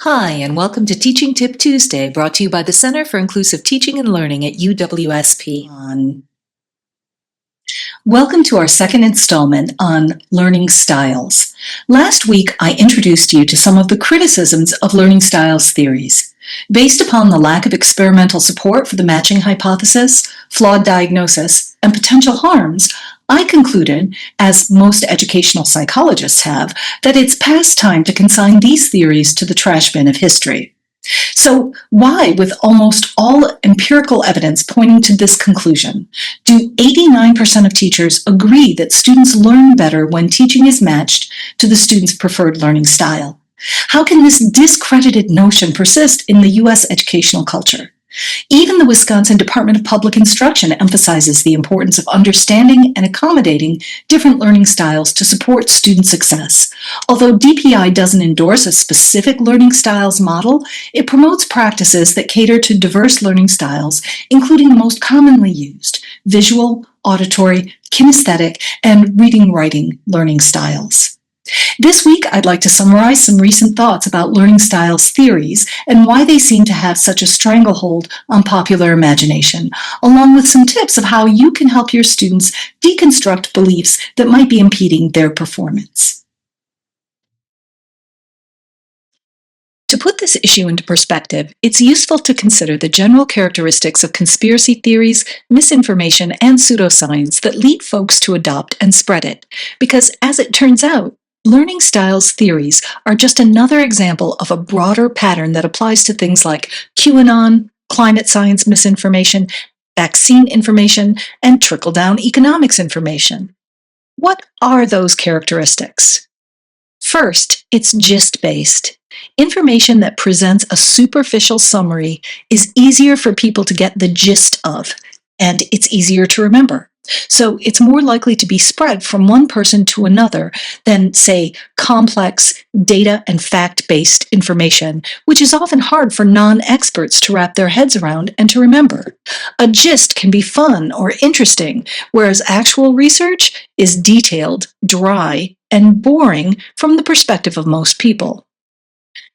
Hi, and welcome to Teaching Tip Tuesday, brought to you by the Center for Inclusive Teaching and Learning at UWSP. Welcome to our second installment on learning styles. Last week, I introduced you to some of the criticisms of learning styles theories. Based upon the lack of experimental support for the matching hypothesis, flawed diagnosis, and potential harms, I concluded, as most educational psychologists have, that it's past time to consign these theories to the trash bin of history. So why, with almost all empirical evidence pointing to this conclusion, do 89% of teachers agree that students learn better when teaching is matched to the student's preferred learning style? How can this discredited notion persist in the U.S. educational culture? Even the Wisconsin Department of Public Instruction emphasizes the importance of understanding and accommodating different learning styles to support student success. Although DPI doesn't endorse a specific learning styles model, it promotes practices that cater to diverse learning styles, including the most commonly used: visual, auditory, kinesthetic, and reading-writing learning styles. This week, I'd like to summarize some recent thoughts about learning styles theories and why they seem to have such a stranglehold on popular imagination, along with some tips of how you can help your students deconstruct beliefs that might be impeding their performance. To put this issue into perspective, it's useful to consider the general characteristics of conspiracy theories, misinformation, and pseudoscience that lead folks to adopt and spread it, because as it turns out, learning styles theories are just another example of a broader pattern that applies to things like QAnon, climate science misinformation, vaccine information, and trickle-down economics information. What are those characteristics? First, it's gist-based. Information that presents a superficial summary is easier for people to get the gist of, and it's easier to remember. So it's more likely to be spread from one person to another than, say, complex data and fact-based information, which is often hard for non-experts to wrap their heads around and to remember. A gist can be fun or interesting, whereas actual research is detailed, dry, and boring from the perspective of most people.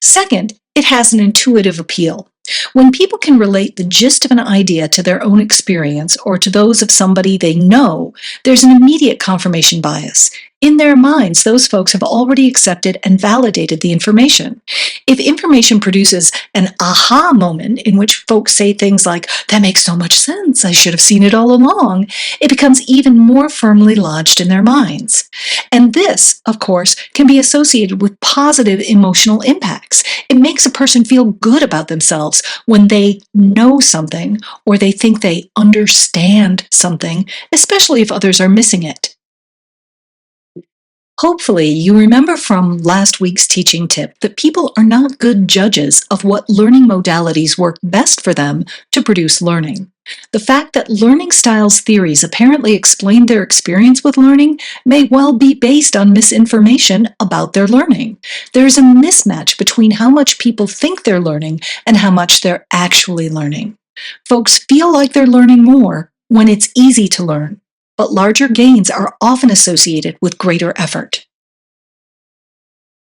Second, it has an intuitive appeal. When people can relate the gist of an idea to their own experience or to those of somebody they know, there's an immediate confirmation bias. In their minds, those folks have already accepted and validated the information. If information produces an aha moment in which folks say things like, "That makes so much sense, I should have seen it all along," it becomes even more firmly lodged in their minds. And this, of course, can be associated with positive emotional impacts. It makes a person feel good about themselves when they know something or they think they understand something, especially if others are missing it. Hopefully, you remember from last week's teaching tip that people are not good judges of what learning modalities work best for them to produce learning. The fact that learning styles theories apparently explain their experience with learning may well be based on misinformation about their learning. There is a mismatch between how much people think they're learning and how much they're actually learning. Folks feel like they're learning more when it's easy to learn, but larger gains are often associated with greater effort.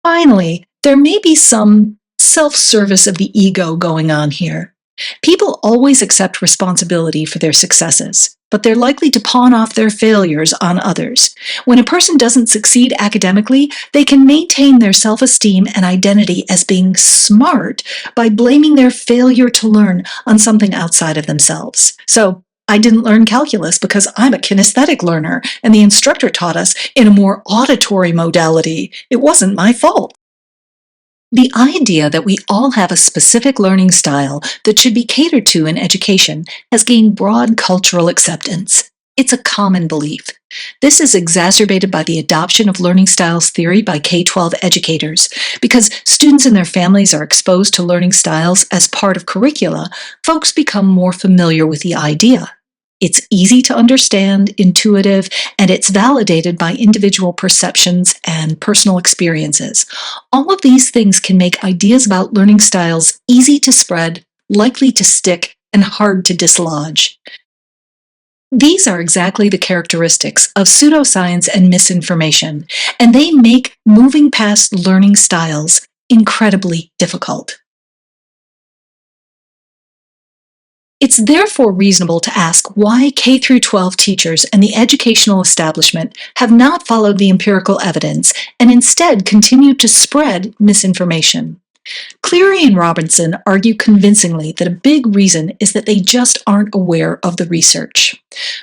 Finally, there may be some self-service of the ego going on here. People always accept responsibility for their successes, but they're likely to pawn off their failures on others. When a person doesn't succeed academically, they can maintain their self-esteem and identity as being smart by blaming their failure to learn on something outside of themselves. So, I didn't learn calculus because I'm a kinesthetic learner, and the instructor taught us in a more auditory modality. It wasn't my fault. The idea that we all have a specific learning style that should be catered to in education has gained broad cultural acceptance. It's a common belief. This is exacerbated by the adoption of learning styles theory by K-12 educators. Because students and their families are exposed to learning styles as part of curricula, folks become more familiar with the idea. It's easy to understand, intuitive, and it's validated by individual perceptions and personal experiences. All of these things can make ideas about learning styles easy to spread, likely to stick, and hard to dislodge. These are exactly the characteristics of pseudoscience and misinformation, and they make moving past learning styles incredibly difficult. It's therefore reasonable to ask why K through 12 teachers and the educational establishment have not followed the empirical evidence and instead continued to spread misinformation. Cleary and Robinson argue convincingly that a big reason is that they just aren't aware of the research.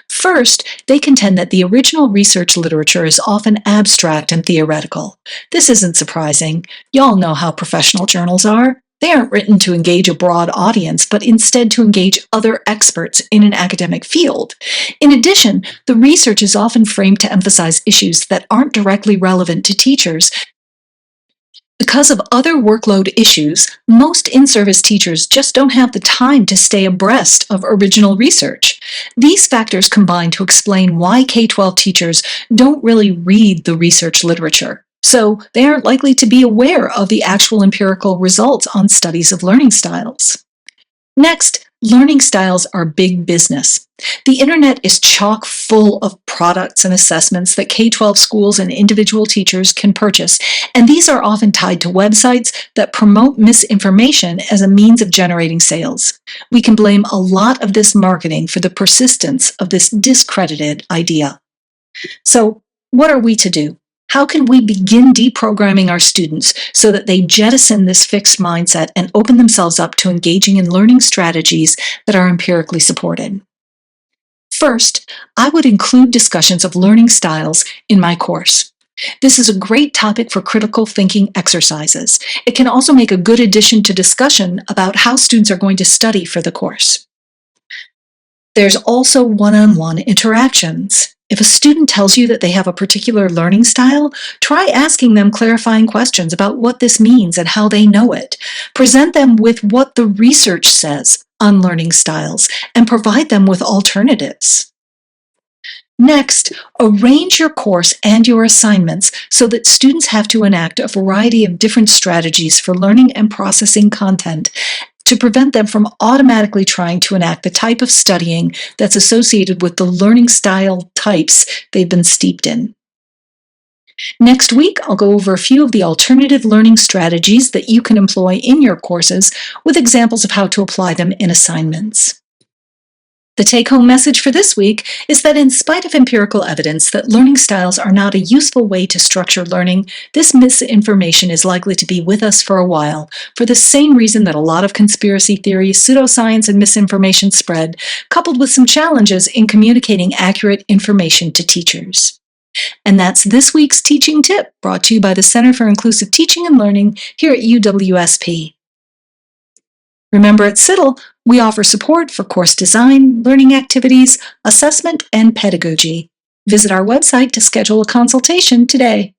First, they contend that the original research literature is often abstract and theoretical. This isn't surprising. Y'all know how professional journals are. They aren't written to engage a broad audience, but instead to engage other experts in an academic field. In addition, the research is often framed to emphasize issues that aren't directly relevant to teachers. Because of other workload issues, most in-service teachers just don't have the time to stay abreast of original research. These factors combine to explain why K-12 teachers don't really read the research literature. So they aren't likely to be aware of the actual empirical results on studies of learning styles. Next, learning styles are big business. The internet is chock full of products and assessments that K-12 schools and individual teachers can purchase, and these are often tied to websites that promote misinformation as a means of generating sales. We can blame a lot of this marketing for the persistence of this discredited idea. So, what are we to do? How can we begin deprogramming our students so that they jettison this fixed mindset and open themselves up to engaging in learning strategies that are empirically supported? First, I would include discussions of learning styles in my course. This is a great topic for critical thinking exercises. It can also make a good addition to discussion about how students are going to study for the course. There's also one-on-one interactions. If a student tells you that they have a particular learning style, try asking them clarifying questions about what this means and how they know it. Present them with what the research says on learning styles and provide them with alternatives. Next, arrange your course and your assignments so that students have to enact a variety of different strategies for learning and processing content to prevent them from automatically trying to enact the type of studying that's associated with the learning style types they've been steeped in. Next week, I'll go over a few of the alternative learning strategies that you can employ in your courses with examples of how to apply them in assignments. The take-home message for this week is that in spite of empirical evidence that learning styles are not a useful way to structure learning, this misinformation is likely to be with us for a while, for the same reason that a lot of conspiracy theories, pseudoscience, and misinformation spread, coupled with some challenges in communicating accurate information to teachers. And that's this week's teaching tip, brought to you by the Center for Inclusive Teaching and Learning here at UWSP. Remember, at CITL, we offer support for course design, learning activities, assessment, and pedagogy. Visit our website to schedule a consultation today.